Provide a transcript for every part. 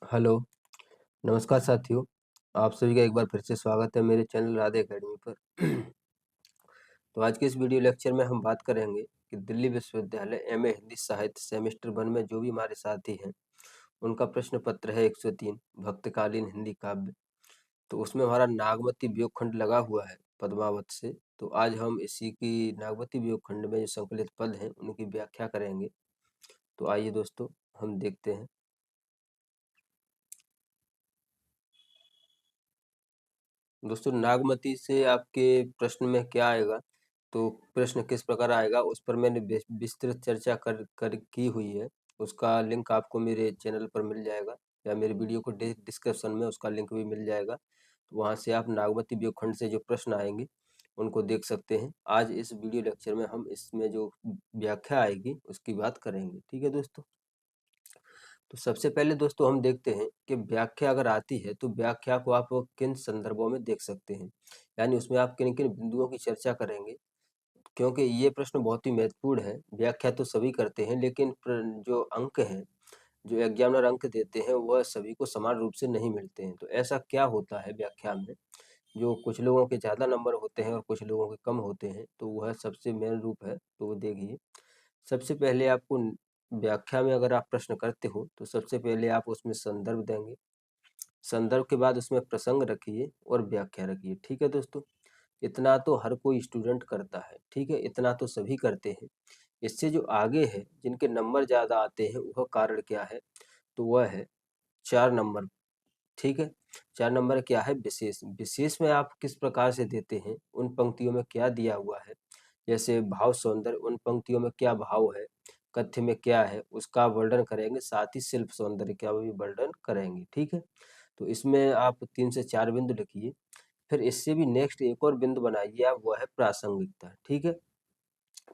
Hello, नमस्कार साथियों। आप सभी का एक बार फिर से स्वागत है मेरे चैनल राधे एकेडमी पर। तो आज के इस वीडियो लेक्चर में हम बात करेंगे कि दिल्ली विश्वविद्यालय एमए हिंदी साहित्य सेमेस्टर 1 में जो भी हमारे साथी हैं, उनका प्रश्न पत्र है 103 भक्तकालीन हिंदी काव्य। तो उसमें हमारा नागमती वियोग खंड लगा हुआ है पद्मावत से। तो आज हम इसी की नागमती वियोग खंड में जो संकलित पद हैं, उनकी व्याख्या करेंगे। तो आइए दोस्तों, हम देखते हैं। दोस्तों, नागमती से आपके प्रश्न में क्या आएगा, तो प्रश्न किस प्रकार आएगा उस पर मैंने विस्तृत चर्चा कर की हुई है। उसका लिंक आपको मेरे चैनल पर मिल जाएगा या मेरे वीडियो को डिस्क्रिप्शन में उसका लिंक भी मिल जाएगा। तो वहाँ से आप नागमती व्यूखंड से जो प्रश्न आएंगे उनको देख सकते हैं। आज इस वीडियो लेक्चर में हम इसमें जो व्याख्या आएगी उसकी बात करेंगे। ठीक है दोस्तों। तो सबसे पहले दोस्तों हम देखते हैं कि व्याख्या अगर आती है तो व्याख्या को आप किन संदर्भों में देख सकते हैं, यानी उसमें आप किन किन बिंदुओं की चर्चा करेंगे। क्योंकि ये प्रश्न बहुत ही महत्वपूर्ण है। व्याख्या तो सभी करते हैं, लेकिन जो अंक हैं, जो एग्जामिनर अंक देते हैं, वह सभी को समान रूप से नहीं मिलते हैं। तो ऐसा क्या होता है व्याख्या में, जो कुछ लोगों के ज़्यादा नंबर होते हैं और कुछ लोगों के कम होते हैं, तो वह सबसे मेन रूप है। तो वो देखिए, सबसे पहले आपको व्याख्या में अगर आप प्रश्न करते हो तो सबसे पहले आप उसमें संदर्भ देंगे। संदर्भ के बाद उसमें प्रसंग रखिए और व्याख्या रखिए। ठीक है दोस्तों। इतना तो हर कोई स्टूडेंट करता है। ठीक है, इतना तो सभी करते हैं। इससे जो आगे है, जिनके नंबर ज़्यादा आते हैं, वह कारण क्या है, तो वह है 4 नंबर। ठीक है, 4 नंबर क्या है, विशेष। विशेष में आप किस प्रकार से देते हैं, उन पंक्तियों में क्या दिया हुआ है, जैसे भाव सौंदर्य, उन पंक्तियों में क्या भाव है, कथ्य में क्या है, उसका वर्णन करेंगे। साथ ही शिल्प सौंदर्य का भी वर्णन करेंगे। ठीक है, तो इसमें आप 3 से 4 बिंदु लिखिए। फिर इससे भी नेक्स्ट एक और बिंदु बनाइए आप, वो है प्रासंगिकता। ठीक है,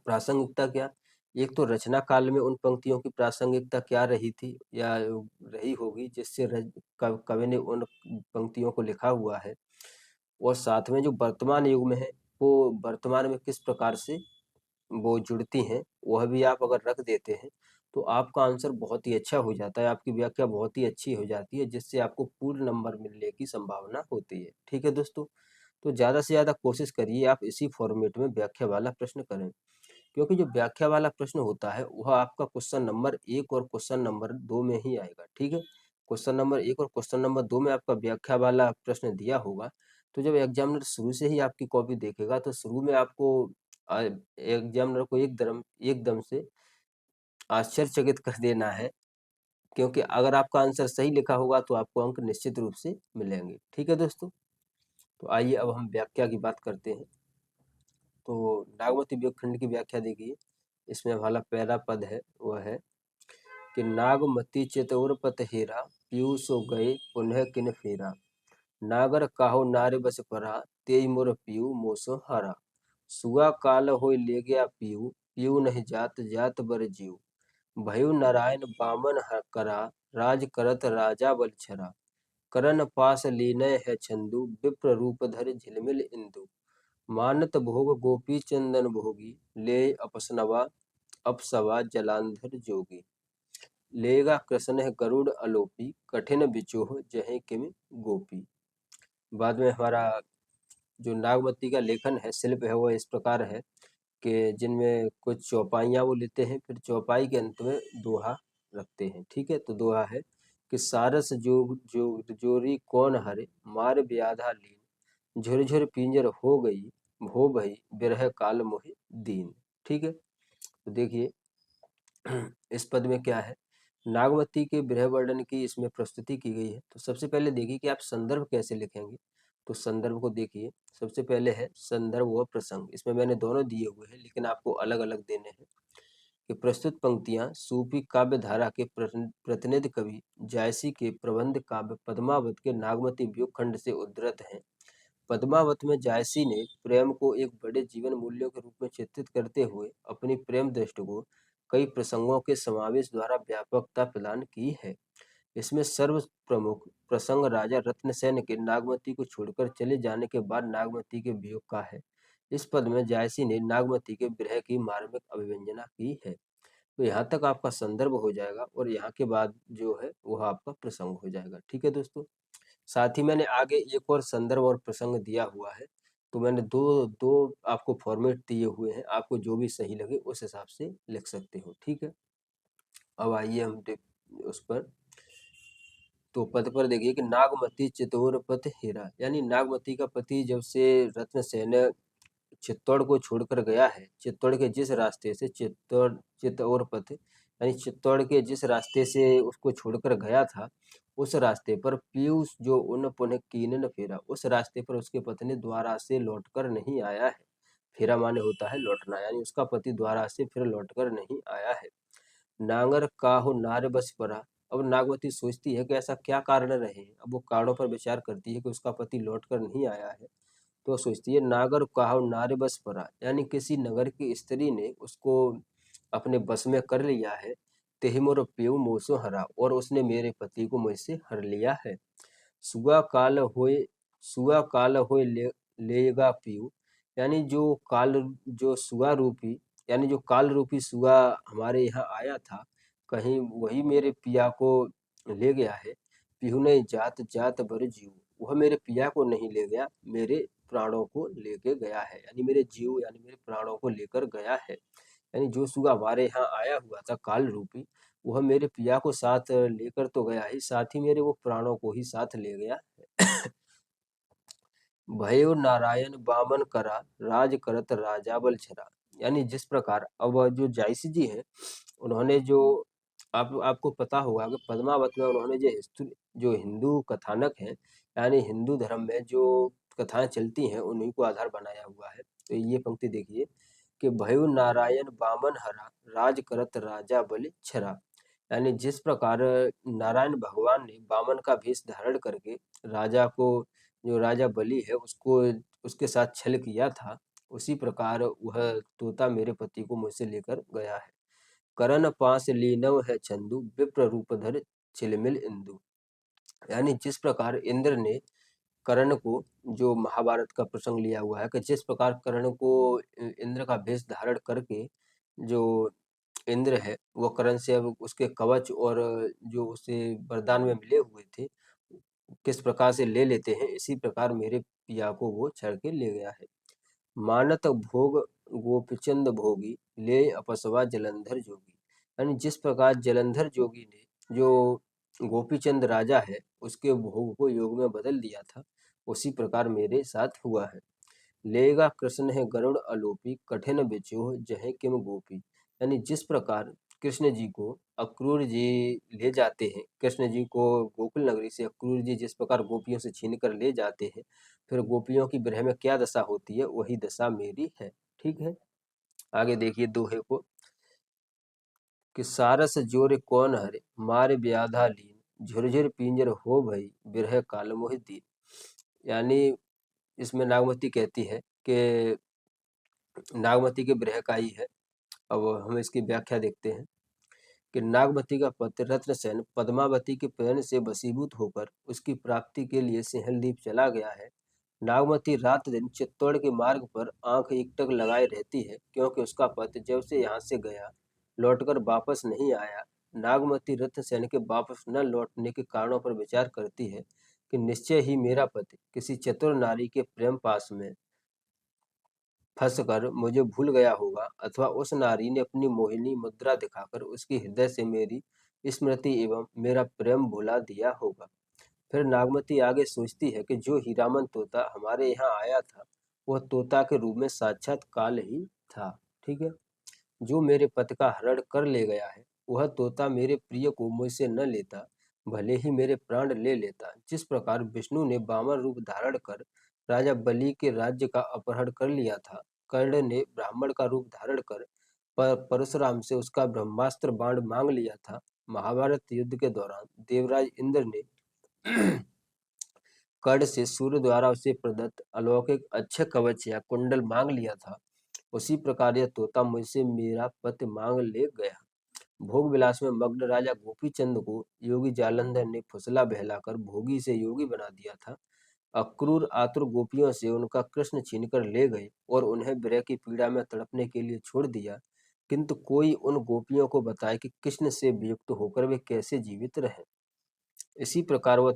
प्रासंगिकता क्या, एक तो रचना काल में उन पंक्तियों की प्रासंगिकता क्या रही थी या रही होगी, जिससे कवि ने उन पंक्तियों को लिखा हुआ है, और साथ में जो वर्तमान युग में है, वो वर्तमान में किस प्रकार से वो जुड़ती हैं, वह भी आप अगर रख देते हैं तो आपका आंसर बहुत ही अच्छा हो जाता है। आपकी व्याख्या बहुत ही अच्छी हो जाती है, जिससे आपको पूर्ण नंबर मिलने की संभावना होती है। ठीक है दोस्तों। तो ज़्यादा से ज़्यादा कोशिश करिए आप इसी फॉर्मेट में व्याख्या वाला प्रश्न करें, क्योंकि जो व्याख्या वाला प्रश्न होता है वह आपका क्वेश्चन नंबर 1 और क्वेश्चन नंबर 2 में ही आएगा। ठीक है, क्वेश्चन नंबर 1 और क्वेश्चन नंबर 2 में आपका व्याख्या वाला प्रश्न दिया होगा। तो जब एग्जामिनर शुरू से ही आपकी कॉपी देखेगा तो शुरू में आपको एग्जामिनर को एकदम से आश्चर्यचकित कर देना है, क्योंकि अगर आपका आंसर सही लिखा होगा तो आपको अंक निश्चित रूप से मिलेंगे। ठीक है दोस्तों। तो आइए अब हम व्याख्या की बात करते हैं। तो नागमती व्युत्खंड की व्याख्या देखिए। इसमें हमारा पहला पद है, वह है कि नागमती चितौरपत हेरा, पीयूष सो गए पुनः किन फेरा। नागर काहो नारे बस परा, तेई मोर पीयू मोसो हरा। सुआ काल होय ले गया पीयू, पीयू नहीं जात जात बर जीव। भयु नारायण बामन करा, राज करत राजा बल छरा। करन पास लीनय है छंदु, विप्र रूप धर झिलमिल इंदु। मानत भोग गोपी चंदन भोगी, ले अपसनवा अपसवा जलांधर जोगी। लेगा कृष्ण है गरुड़ अलोपी, कठिन बिचोह जहे किम गोपी। बाद में हमारा जो नागमती का लेखन है, शिल्प है, वो इस प्रकार है कि जिनमें कुछ चौपाइयाँ वो लेते हैं, फिर चौपाई के अंत में दोहा रखते हैं। ठीक है, तो दोहा है कि सारस जो जो जोरी कौन हरे, मार ब्याधा लीन। झुरझुर पिंजर हो गई, भो भई बिरह काल मोहि दीन। ठीक है, तो देखिए इस पद में क्या है, नागवती के विरह वर्णन की इसमें प्रस्तुति की गई है। तो सबसे पहले देखिए कि आप संदर्भ कैसे लिखेंगे। तो संदर्भ को देखिए, सबसे पहले है संदर्भ व प्रसंग। इसमें मैंने दोनों दिए हुए हैं, लेकिन आपको अलग अलग देने हैं। कि प्रस्तुत पंक्तियां सूफी काव्य धारा के प्रतिनिधि कवि जायसी के प्रबंध काव्य पद्मावत के नागमती व्यूह खंड से उद्धृत हैं। पद्मावत में जायसी ने प्रेम को एक बड़े जीवन मूल्यों के रूप में चित्रित करते हुए अपनी प्रेम दृष्टि को कई प्रसंगों के समावेश द्वारा व्यापकता प्रदान की है। इसमें सर्व प्रमुख प्रसंग राजा रत्नसेन के नागमती को छोड़कर चले जाने के बाद नागमती के वियोग का है। इस पद में जायसी ने नागमती के विरह की मार्मिक अभिव्यंजना की है। तो यहाँ तक आपका संदर्भ हो जाएगा और यहाँ के बाद जो है वह आपका प्रसंग हो जाएगा। ठीक है दोस्तों। साथ ही मैंने आगे एक और संदर्भ और प्रसंग दिया हुआ है, तो मैंने दो दो आपको फॉर्मेट दिए हुए हैं, आपको जो भी सही लगे उस हिसाब से लिख सकते हो। ठीक है। अब आइए हम देख उस पर। तो पद पर देखिए कि नागमती चितौर पत हेरा, यानी नागमती का पति जब से रत्नसेन चित्तौड़ को छोड़कर गया है, चित्तौड़ के जिस रास्ते से चित्तौर पथ यानी चित्तौड़ के जिस रास्ते से उसको छोड़कर गया था, उस रास्ते पर पीयूष जो उन पुनः कीनन फेरा, उस रास्ते पर उसके पत्नी द्वारा से लौटकर नहीं आया है। फेरा माने होता है लौटना, यानी उसका पति द्वारा से फिर लौटकर नहीं आया है। नांगर काहू नार बस परा, अब नागवती सोचती है कि ऐसा क्या कारण रहे। अब वो कारणों पर विचार करती है कि उसका पति लौटकर नहीं आया है, तो सोचती है नागर काहू नार बस परा, यानी किसी नगर की स्त्री ने उसको अपने बस में कर लिया है। तेहि मोर पियु मोसो हरा, और उसने मेरे पति को मुझसे हर लिया है। सुगा काल होए सुगा काल होए लेगा पीयू, यानी जो सुगा रूपी यानी जो काल रूपी सुगा हमारे यहाँ आया था, कहीं वही मेरे पिया को ले गया है। पीहू नहीं जात जात बर जीव, वह मेरे पिया को नहीं ले गया, मेरे प्राणों को लेके गया है, यानी मेरे जीव यानी मेरे प्राणों को लेकर गया है। यानी जो सुगा हमारे यहाँ आया हुआ था काल रूपी, वह मेरे पिया को साथ लेकर तो गया ही, साथ ही मेरे वो प्राणों को ही साथ ले गया है। भयो नारायण बामन करा, राज करत राजा बल छरा, यानी जिस प्रकार अब जो जायसी जी हैं, उन्होंने जो आपको पता होगा कि पद्मावत में उन्होंने जो हिंदू कथानक हैं, यानी हिंदू धर्म में जो कथाएं चलती हैं, उन्हीं को आधार बनाया हुआ है। तो ये पंक्ति देखिए कि भयो नारायण बामन हरा, राज करत राजा बलि छरा, यानी जिस प्रकार नारायण भगवान ने बामन का भेष धारण करके राजा को जो राजा बलि है उसको उसके साथ छल किया था, उसी प्रकार वह तोता मेरे पति को मुझसे लेकर गया है। करण पास लीनव है चंदू, विप्र रूप धर चिलमिल इंदु, यानी जिस प्रकार इंद्र ने कर्ण को, जो महाभारत का प्रसंग लिया हुआ है कि जिस प्रकार कर्ण को इंद्र का भेष धारण करके जो इंद्र है वो कर्ण से अब उसके कवच और जो उसे वरदान में मिले हुए थे किस प्रकार से ले लेते हैं, इसी प्रकार मेरे पिया को वो छड़ के ले गया है। मानत भोग गोपीचंद भोगी, ले अपसवा जलंधर जोगी, यानी जिस प्रकार जलंधर जोगी ने जो गोपीचंद राजा है उसके भोग को योग में बदल दिया था, उसी प्रकार मेरे साथ हुआ है। लेगा कृष्ण है गरुड़ अलोपी, कठिन बिचोह जहे किम गोपी, यानी जिस प्रकार कृष्ण जी को अक्रूर जी ले जाते हैं, कृष्ण जी को गोकुल नगरी से अक्रूर जी जिस प्रकार गोपियों से छीन कर ले जाते हैं, फिर गोपियों की विरह में क्या दशा होती है, वही दशा मेरी है। ठीक है। आगे देखिए दोहे को कि सारस जोर कौन हरे, मार व्याधा लीन, झुरझुर पिंजर हो भई, बिरह काल मोहि दीन, यानी इसमें नागमती कहती है कि नागमती के विरह का ही है। अब हम इसकी व्याख्या देखते हैं कि नागमती का पति रत्नसेन पद्मावती के प्रेम से वशीभूत होकर उसकी प्राप्ति के लिए सिंहलदीप चला गया है। नागमती रात दिन चित्तौड़ के मार्ग पर आंख एकटक लगाए रहती है, क्योंकि उसका पति जब से यहाँ से गया लौटकर वापस नहीं आया। नागमती रत्नसेन के वापस न लौटने के कारणों पर विचार करती है कि निश्चय ही मेरा पति किसी चतुर नारी के प्रेम पास में फंसकर मुझे भूल गया होगा, अथवा उस नारी ने अपनी मोहिनी मुद्रा दिखाकर उसके हृदय से मेरी स्मृति एवं मेरा प्रेम भुला दिया होगा। फिर नागमती आगे सोचती है कि जो हीरामन तोता हमारे यहाँ आया था, वह तोता के रूप में साक्षात काल ही था। ठीक है। जो मेरे पति का हरण कर ले गया है, वह तोता मेरे प्रिय को मुझसे न लेता, भले ही मेरे प्राण ले लेता। जिस प्रकार विष्णु ने वामन रूप धारण कर राजा बलि के राज्य का अपहरण कर लिया था, कर्ण ने ब्राह्मण का रूप धारण कर परशुराम से उसका ब्रह्मास्त्र बाण मांग लिया था, महाभारत युद्ध के दौरान देवराज इंद्र ने कर्ण से सूर्य द्वारा उसे प्रदत्त अलौकिक अक्षय कवच या कुंडल मांग लिया था, उसी प्रकार यह तोता मुझसे मेरा पति मांग ले गया। भोग विलास में मग्न राजा गोपीचंद को योगी जालंधर ने फुसला बहलाकर भोगी से योगी बना दिया था। अक्रूर आतुर गोपियों से उनका कृष्ण छीनकर ले गए और उन्हें विरह की पीड़ा में तड़पने के लिए छोड़ दिया। किंतु कोई उन गोपियों को बताए कि कृष्ण से वियुक्त होकर वे कैसे जीवित रहे। इसी प्रकार वह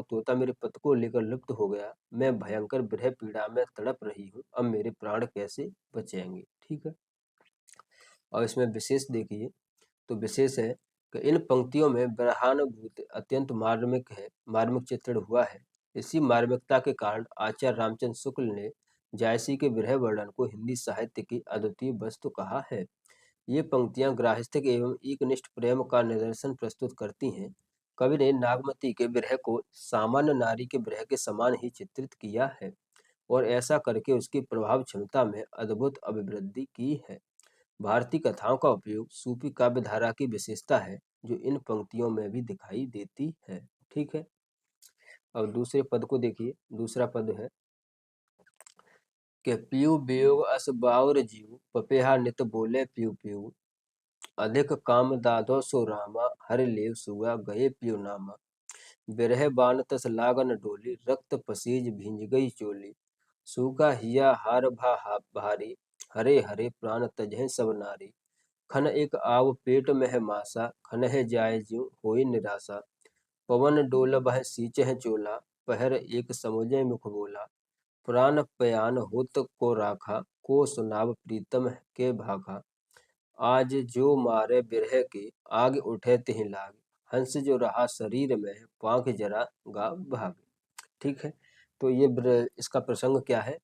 तोता मेरे पद को लेकर लुप्त हो गया। मैं भयंकर विरह पीड़ा में तड़प रही हूँ, अब मेरे प्राण कैसे बचेंगे। ठीक है। और इसमें विशेष देखिए, तो विशेष है कि इन पंक्तियों में विरहानुभूति अत्यंत मार्मिक चित्रण हुआ है। इसी मार्मिकता के कारण आचार्य रामचंद्र शुक्ल ने जायसी के विरह वर्णन को हिंदी साहित्य की अद्वितीय वस्तु कहा है। ये पंक्तियां गृहस्थिक एवं एकनिष्ठ प्रेम का निदर्शन प्रस्तुत करती हैं। कवि ने नागमती के विरह को सामान्य नारी के विरह के समान ही चित्रित किया है और ऐसा करके उसकी प्रभाव क्षमता में अद्भुत अभिवृद्धि की है। भारतीय कथाओं का उपयोग सूफी काव्य धारा की विशेषता है, जो इन पंक्तियों में भी दिखाई देती है। ठीक है। अब दूसरे पद को देखिए। दूसरा पद है कि पीयू वियोग अस बाउर जीव, पपेहा नित बोले पीयू पीयू, अधिक काम दाधो सो रामा, हर लेव सुगा गए पियो नामा। बिरह बान तस लागन डोली, रक्त पसीज भींज गई चोली, सूखा हिया हार भारी, हरे हरे प्राण तजह सब नारी। खन एक आव पेट मह मासा, खनह जाय ज्यों होई निराशा। पवन डोल बह सींचह चोला, पहर एक समुझे मुख बोला। प्राण पयान होत को राखा, को सुनाव प्रीतम के भाखा। आज जो मारे बिरह के, आग उठे तिहि लाग। हंस जो रहा शरीर में, पांख जरा गा भाग। ठीक है। तो इसका प्रसंग क्या है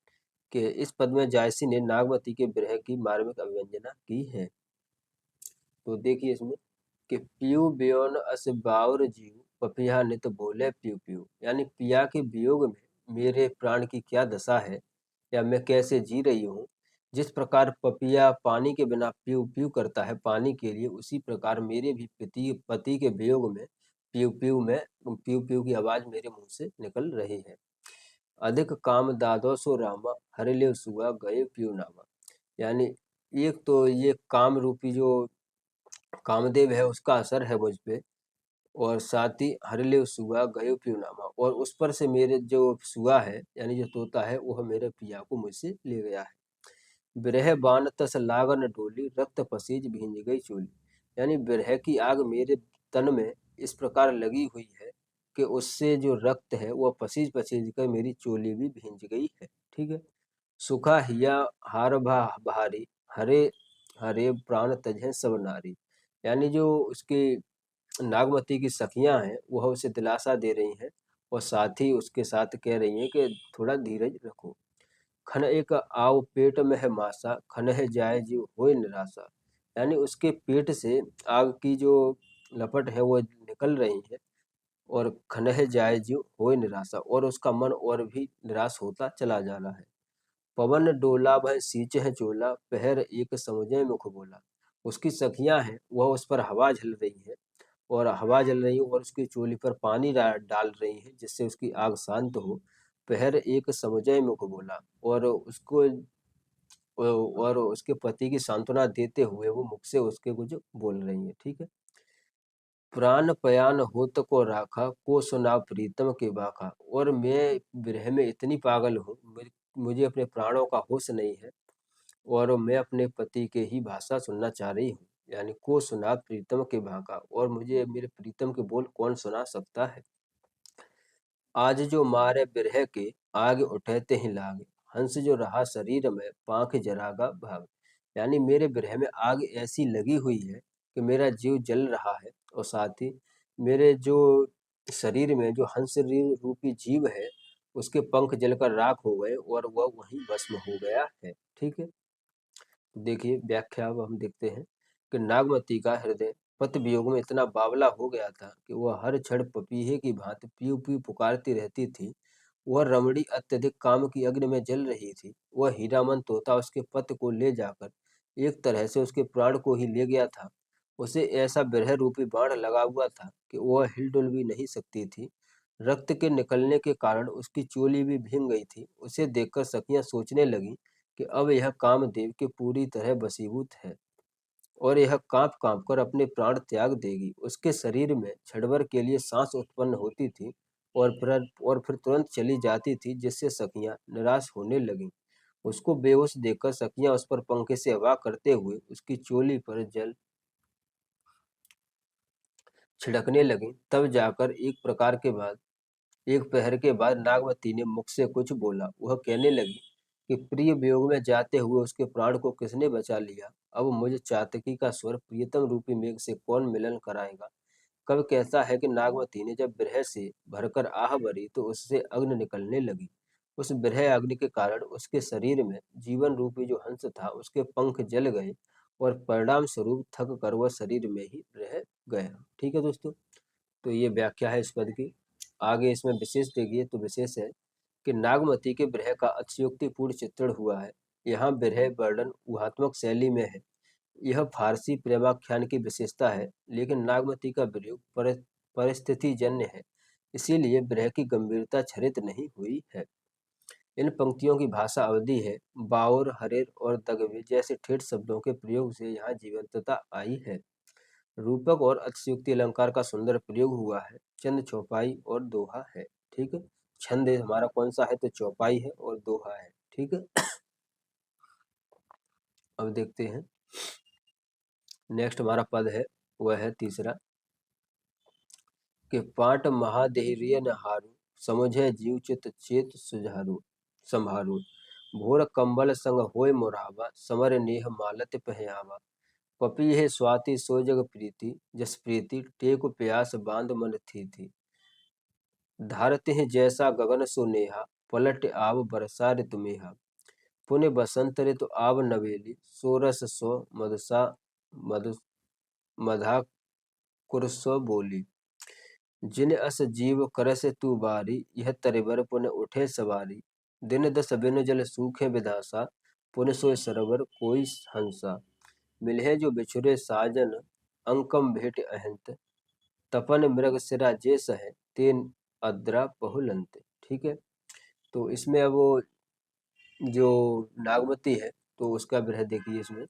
कि इस पद में जायसी ने नागमती के विरह की मार्मिक अभिव्यंजना की है। तो देखिए इसमें कि पीयू बेयोन अस बाउर जीव, पपिया नित बोले पीयू पीयू, यानी पिया के वियोग में मेरे प्राण की क्या दशा है या मैं कैसे जी रही हूँ। जिस प्रकार पपिया पानी के बिना पीयू पीयू करता है पानी के लिए, उसी प्रकार मेरे भी पति के वियोग में पीयू पीयू की आवाज मेरे मुंह से निकल रही है। अधिक काम दादो सो रामा, हरिले सुगा गए पीयू नामा, यानी एक तो ये काम रूपी जो कामदेव है उसका असर है मुझ पे, और साथ ही हरिले सुगा गयो प्रियनामा, और उस पर से मेरे जो सुगा है यानी जो तोता है वह मेरे पिया को मुझसे ले गया है। विरह बान तस लागन डोली, रक्त पसीज भींज गई चोली, यानी विरह की आग मेरे तन में इस प्रकार लगी हुई है कि उससे जो रक्त है वह पसीज पसीज कर मेरी चोली भी भींज गई है। ठीक है। सुखा हिया हार भारी, हरे हरे प्राण तजह सब नारी, यानी जो उसकी नागमती की सखियां हैं वह उसे दिलासा दे रही हैं और साथ ही उसके साथ कह रही हैं कि थोड़ा धीरज रखो। खन एक आव पेट में है मासा, खनह जाए जीव होए निराशा, यानी उसके पेट से आग की जो लपट है वो निकल रही है, और खनह जाए जीव होए निराशा, और उसका मन और भी निराश होता चला जा रहा है। पवन डोला भय सींच है चोला, पहर एक समुझे मुख बोला, उसकी सखियां हैं वह उस पर हवा झल रही है, और हवा जल रही है और उसकी चोली पर पानी डाल रही है जिससे उसकी आग शांत हो। पहर एक समुझे मुख बोला, और उसको और उसके पति की सांत्वना देते हुए वो मुख से उसके कुछ बोल रही है। ठीक है। प्राण पयान होत को राखा, को सुना प्रीतम के बाखा, और मैं विरह में इतनी पागल हूँ, मुझे अपने प्राणों का होश नहीं है, और मैं अपने पति के ही भाषा सुनना चाह रही हूँ, यानी को सुना प्रीतम के भाका, और मुझे मेरे प्रीतम के बोल कौन सुना सकता है। आज जो मारे बिरह के, आग उठे ते ही लाग। हंस जो रहा शरीर में, पांख जरागा भाग, यानी मेरे बिरह में आग ऐसी लगी हुई है कि मेरा जीव जल रहा है, और साथ ही मेरे जो शरीर में जो हंस रूपी जीव है उसके पंख जलकर राख हो गए और वह वहीं भस्म हो गया है। ठीक है। देखिए व्याख्या अब हम देखते हैं कि नागमती का हृदय पति वियोग में इतना बावला हो गया था कि वह हर क्षण पपीहे की भांति पीऊ पीऊ पुकारती रहती थी। वह रमणी अत्यधिक काम की अग्नि में जल रही थी। वह हीरामन तोता उसके पति को ले जाकर एक तरह से उसके प्राण को ही ले गया था। उसे ऐसा विरह रूपी बाण लगा हुआ था कि वह हिलडुल भी नहीं सकती थी। रक्त के निकलने के कारण उसकी चोली भी भीग गई थी। उसे देखकर सखियां सोचने लगी कि अब यह कामदेव के पूरी तरह वशीभूत है और यह कांप कांप कर अपने प्राण त्याग देगी। उसके शरीर में क्षणभर के लिए सांस उत्पन्न होती थी और फिर तुरंत चली जाती थी, जिससे सखियां निराश होने लगीं। उसको बेहोश देखकर सखियां उस पर पंखे से हवा करते हुए उसकी चोली पर जल छिड़कने लगी। तब जाकर एक पहर के बाद नागवती ने मुख से कुछ बोला। वह कहने लगी कि प्रिय वियोग में जाते हुए उसके प्राण को किसने बचा लिया। अब मुझे चातकी का स्वर प्रियतम रूपी मेघ से कौन मिलन कराएगा। कब कहता है कि नागवती ने जब विरह से भरकर आह भरी तो उससे अग्नि निकलने लगी। उस विरह अग्नि के कारण उसके शरीर में जीवन रूपी जो हंस था उसके पंख जल गए और परिणाम स्वरूप थक कर वह शरीर में ही रह गया। ठीक है दोस्तों, तो ये व्याख्या है इस पद की। आगे इसमें विशेष देखिए, तो विशेष है कि नागमती के विरह का अतिशयोक्तिपूर्ण चित्रण हुआ है। यहाँ विरह वर्णन ऊहात्मक शैली में है। यह फारसी प्रेमाख्यान की विशेषता है, लेकिन नागमती का प्रयोग परिस्थितिजन्य है, इसीलिए विरह की गंभीरता क्षरित नहीं हुई है। इन पंक्तियों की भाषा अवधि है। बाउर, हरेर और दगवे जैसे ठेठ शब्दों के प्रयोग से यहाँ जीवंतता आई है। रूपक और अतिशयोक्ति अलंकार का सुंदर प्रयोग हुआ है। छंद चौपाई और दोहा है। ठीक है, छंद हमारा कौन सा है, तो चौपाई है और दोहा है। ठीक है, अब देखते हैं नेक्स्ट हमारा पद है, वह है तीसरा कि पाट महादेहरिय न हारू, समुझे जीव चित चेत सुझारू संभारू। भोर कंबल संग होय मोरावा, समर नेह मालत पहयावा। पपीहे स्वाति सो जग प्रीति, जस प्रीति टेक प्यास बांध मन थी। धारते हैं जैसा गगन सो नेहा, पलट आव बरसा ऋतु मेहा। पुण्य बसंत ऋतु आव नवेली, सोरस सो मधुसा मधु मधा कुरसो बोली। जिन अस जीव करस तू बारी, यह तरिबर पुन उठे सवारी। दिन दस बिनु जल सूखे विधासा, पुन सोय सरोवर कोई हंसा। मिलहे जो बिछुरे साजन, अंकम भेट अहंत। तपन मृग सिरा जे सहे, तेन अद्रा बहुलंत। ठीक है, तो इसमें अब वो जो नागवती है तो उसका विरह देखिए इसमें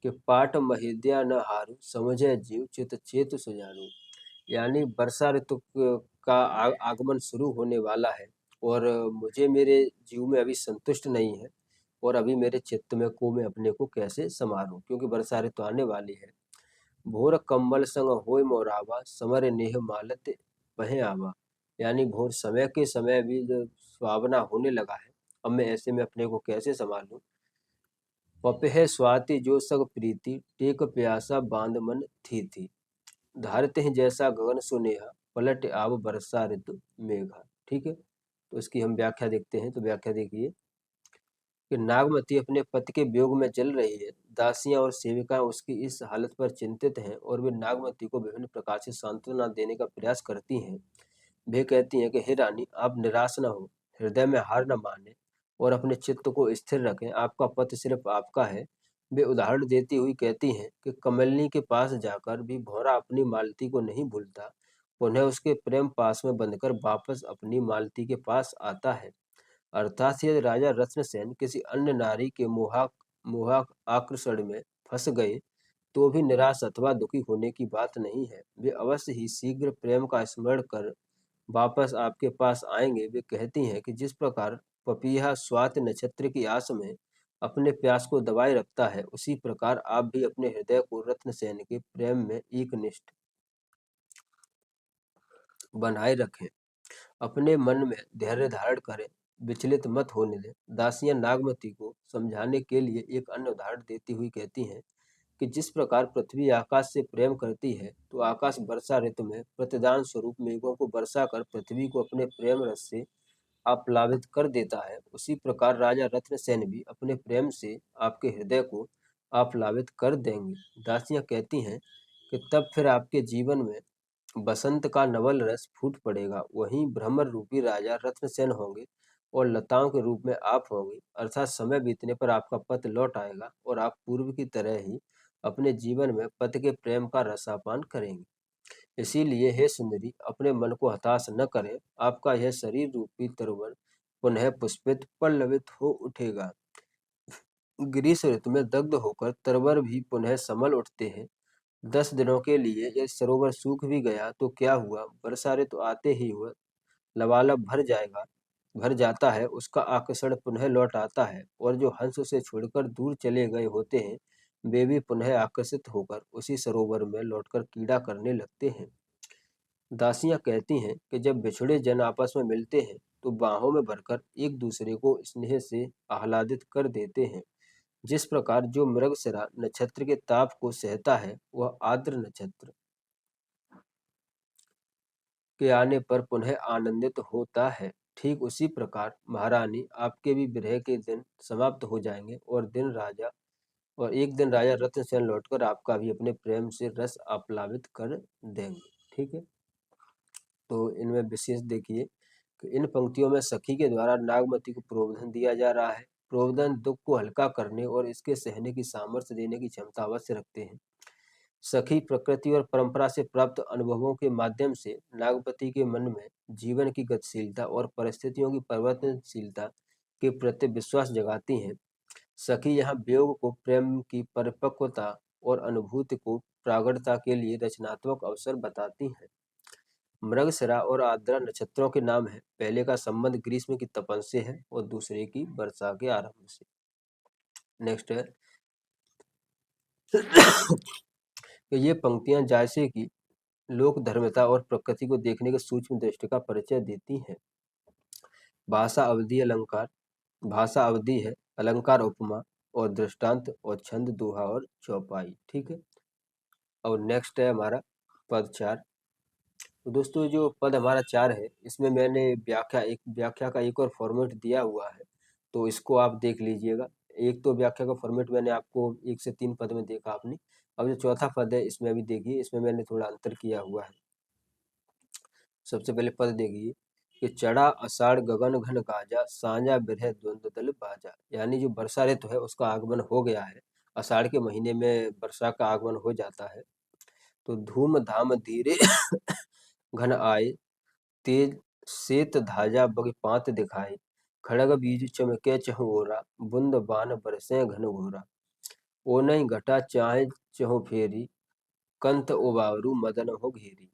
कि पाट महेद्या न हारू, समझे जीव चित चेत सुजारू। यानी वर्षा ऋतु का आगमन शुरू होने वाला है और मुझे मेरे जीव में अभी संतुष्ट नहीं है और अभी मेरे चित्त में को मैं अपने को कैसे संभालूं, क्योंकि वर्षा ऋतु आने वाली है। भोर कंबल संग होय मोरावा, समर नेह मालत पहे आवा। यानी भोर समय के समय भी जो सुहावना होने लगा है, अब मैं ऐसे में अपने को कैसे संभालूं। पपह स्वाति जो सग प्रीति, टेक प्यासा बांध मन थी। धारते हैं जैसा गगन सुनेहा, पलट आव बरसा ऋतु मेघा। ठीक है, तो इसकी हम व्याख्या देखते हैं। तो व्याख्या देखिए कि नागमती अपने पति के वियोग में जल रही है। दासियां और सेविकाएं उसकी इस हालत पर चिंतित हैं और वे नागमती को विभिन्न प्रकार से सांत्वना देने का प्रयास करती हैं। वे कहती हैं कि हे रानी, आप निराश न हो, हृदय में हार न माने और अपने चित्त को स्थिर रखें। आपका पति सिर्फ आपका है। वे उदाहरण देती हुई कहती हैं कि कमलनी के पास जाकर भी भौरा अपनी मालती को नहीं भूलता, उन्हें उसके प्रेम पास में बंधकर वापस अपनी मालती के पास आता है। अर्थात यदि राजा रत्नसेन किसी अन्य नारी के मोहक आकर्षण में फंस गए तो भी निराश अथवा दुखी होने की बात नहीं है। वे अवश्य ही शीघ्र प्रेम का स्मरण कर वापस आपके पास आएंगे। वे कहती हैं कि जिस प्रकार पपीहा स्वाति नक्षत्र की आस में अपने प्यास को दबाए रखता है, उसी प्रकार आप भी अपने हृदय को रत्नसेन के प्रेम में एकनिष्ठ बनाए रखें। अपने मन में धैर्य धारण करें, विचलित मत होने दें। दासियां नागमती को समझाने के लिए एक अन्य उदाहरण देती हुई कहती हैं कि जिस प्रकार पृथ्वी आकाश से प्रेम करती है, तो आकाश वर्षा ऋतु में प्रतिदान स्वरूप मेघों को वर्षा कर पृथ्वी को अपने प्रेम रस से आप्लावित कर देता है, उसी प्रकार राजा रत्नसेन भी अपने प्रेम से आपके हृदय को आप्लावित कर देंगे। दासियां कहती हैं कि तब फिर आपके जीवन में बसंत का नवल रस फूट पड़ेगा। वहीं भ्रमर रूपी राजा रत्नसेन होंगे और लताओं के रूप में आप होंगे। अर्थात समय बीतने पर आपका पति लौट आएगा और आप पूर्व की तरह ही अपने जीवन में पति के प्रेम का रसापान करेंगे। इसीलिए हे सुंदरी, अपने मन को हताश न करें। आपका यह शरीर रूपी तरुवन पुनः पुष्पित पल्लवित हो उठेगा। ग्रीष्म ऋतु में दग्ध होकर तरवर भी पुनः समल उठते हैं। 10 दिनों के लिए यदि सरोवर सूख भी गया तो क्या हुआ, वर्षा ऋतु आते ही वह लबालब भर जाएगा। भर जाता है उसका आकर्षण पुनः लौट आता है, और जो हंस उसे छोड़कर दूर चले गए होते हैं वे भी पुनः आकर्षित होकर उसी सरोवर में लौटकर कीड़ा करने लगते हैं। दासियां कहती हैं कि जब बिछड़े जन आपस में मिलते हैं तो बाहों में भरकर एक दूसरे को स्नेह से आह्लादित कर देते हैं। जिस प्रकार जो मृगशिरा नक्षत्र के ताप को सहता है वह आर्द्र नक्षत्र के आने पर पुनः आनंदित होता है, ठीक उसी प्रकार महारानी आपके भी विरह के दिन समाप्त हो जाएंगे और एक दिन राजा रत्नसेन लौटकर आपका भी अपने प्रेम से रस आप्लावित कर देंगे। ठीक है, तो इनमें विशेष देखिए कि इन पंक्तियों में सखी के द्वारा नागमती को प्रोवधन दिया जा रहा है। प्रोवधन दुख को हल्का करने और इसके सहने की सामर्थ्य देने की क्षमता अवश्य रखते हैं। सखी प्रकृति और परंपरा से प्राप्त अनुभवों के माध्यम से नागपति के मन में जीवन की गतिशीलता और परिस्थितियों की परिवर्तनशीलता के प्रति विश्वास जगाती हैं। सखी यहाँ वियोग को प्रेम की परिपक्वता और अनुभूति को प्रागढ़ता के लिए रचनात्मक अवसर बताती हैं। मृगशिरा और आर्द्रा नक्षत्रों के नाम है। पहले का संबंध ग्रीष्म की तपन से है और दूसरे की वर्षा के आरंभ से। नेक्स्ट है कि ये पंक्तियां जैसे कि लोक धर्मता और प्रकृति को देखने के सूक्ष्म दृष्टि का परिचय देती हैं। भाषा अवधि अलंकार, भाषा अवधि है, अलंकार उपमा और दृष्टांत और छंद दोहा और चौपाई। ठीक है, और नेक्स्ट है हमारा पद 4। तो दोस्तों जो पद हमारा 4 है इसमें मैंने व्याख्या का एक और फॉर्मेट दिया हुआ है, तो इसको आप देख लीजिएगा। एक तो व्याख्या का फॉर्मेट मैंने आपको 1 से 3 पद में देखा आपने। अब जो चौथा पद है इसमें भी देखिए, इसमें मैंने थोड़ा अंतर किया हुआ है। सबसे पहले पद देखिए कि चढ़ा आषाढ़ गगन घन गाजा, साँझा बिरह द्वंद्व दल बाजा। यानी जो वर्षा ऋतु है उसका आगमन हो गया है। आषाढ़ के महीने में वर्षा का आगमन हो जाता है। तो धूम धाम धीरे घन आए, तेज सेत धाजा बग पात दिखाए, खड़ग बीज चमके चहु ओरा, बुंद बान बरसे घन घोरा। ओनहि घटा चाहे चहु फेरी, कंत उबारू मदन हो घेरी।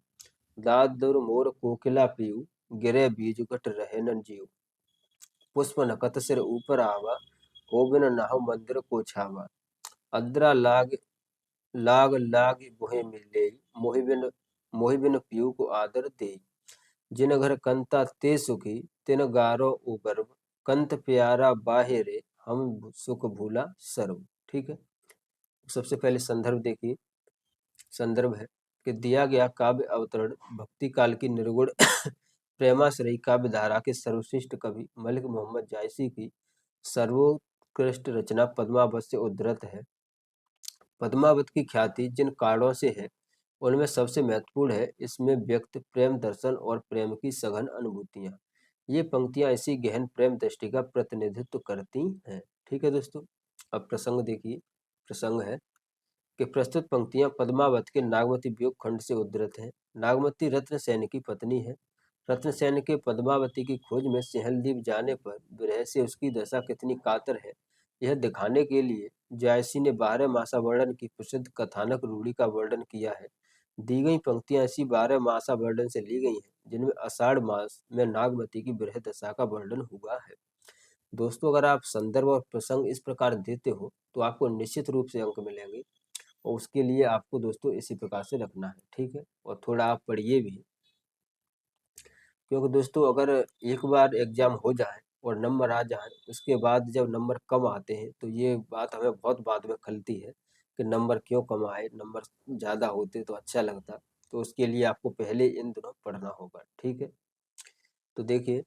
दादुर मोर कोकिला पीऊ, गिरे बीज घट रहे न जीव। पुष्प नकत सिर ऊपर आवा, होबिन नाहु मंदिर को छावा। अद्रा लाग लाग लाग मोहि मिले, मोहि बिन पीऊ को आदर दे। जिन घर कंता ते सुखी, तिन गारो उगर्व, कंत प्यारा बाहे रे, हम सुख भूला सर्व। ठीक है, सबसे पहले संदर्भ देखिए। संदर्भ है कि दिया गया काव्य अवतरण भक्ति काल की निर्गुण प्रेमाश्रयी काव्य धारा के सर्वश्रेष्ठ कवि मलिक मोहम्मद जायसी की सर्वोत्कृष्ट रचना पद्मावत से उद्धृत है। पद्मावत की ख्याति जिन कारणों से है उनमें सबसे महत्वपूर्ण है इसमें व्यक्त प्रेम दर्शन और प्रेम की सघन अनुभूतियां। ये पंक्तियां इसी गहन प्रेम दृष्टि का प्रतिनिधित्व करती हैं। ठीक है दोस्तों, अब प्रसंग देखिए। प्रसंग है कि प्रस्तुत पंक्तियां पद्मावत के नागमती वियोग खंड से उद्धृत हैं। नागमती रत्नसेन की पत्नी है। रत्नसेन के पद्मावती की खोज में सिंहलदीप जाने पर विरह से उसकी दशा कितनी कातर है यह दिखाने के लिए जायसी ने 12 मासा वर्णन की प्रसिद्ध कथानक रूढ़ी का वर्णन किया है। दी गई पंक्तियां इसी 12 मासा वर्णन से ली गई हैं जिनमें आषाढ़ मास में नागमती की विरह दशा का वर्णन हुआ है। दोस्तों अगर आप संदर्भ और प्रसंग इस प्रकार देते हो तो आपको निश्चित रूप से अंक मिलेंगे, और उसके लिए आपको दोस्तों इसी प्रकार से रखना है। ठीक है, और थोड़ा आप पढ़िए भी, क्योंकि दोस्तों अगर एक बार एग्जाम हो जाए और नंबर आ जाए उसके बाद जब नंबर कम आते हैं तो ये बात हमें बहुत बाद में खलती है कि नंबर क्यों कम आए, नंबर ज़्यादा होते तो अच्छा लगता। तो उसके लिए आपको पहले इन दिनों पढ़ना होगा। ठीक है, तो देखिए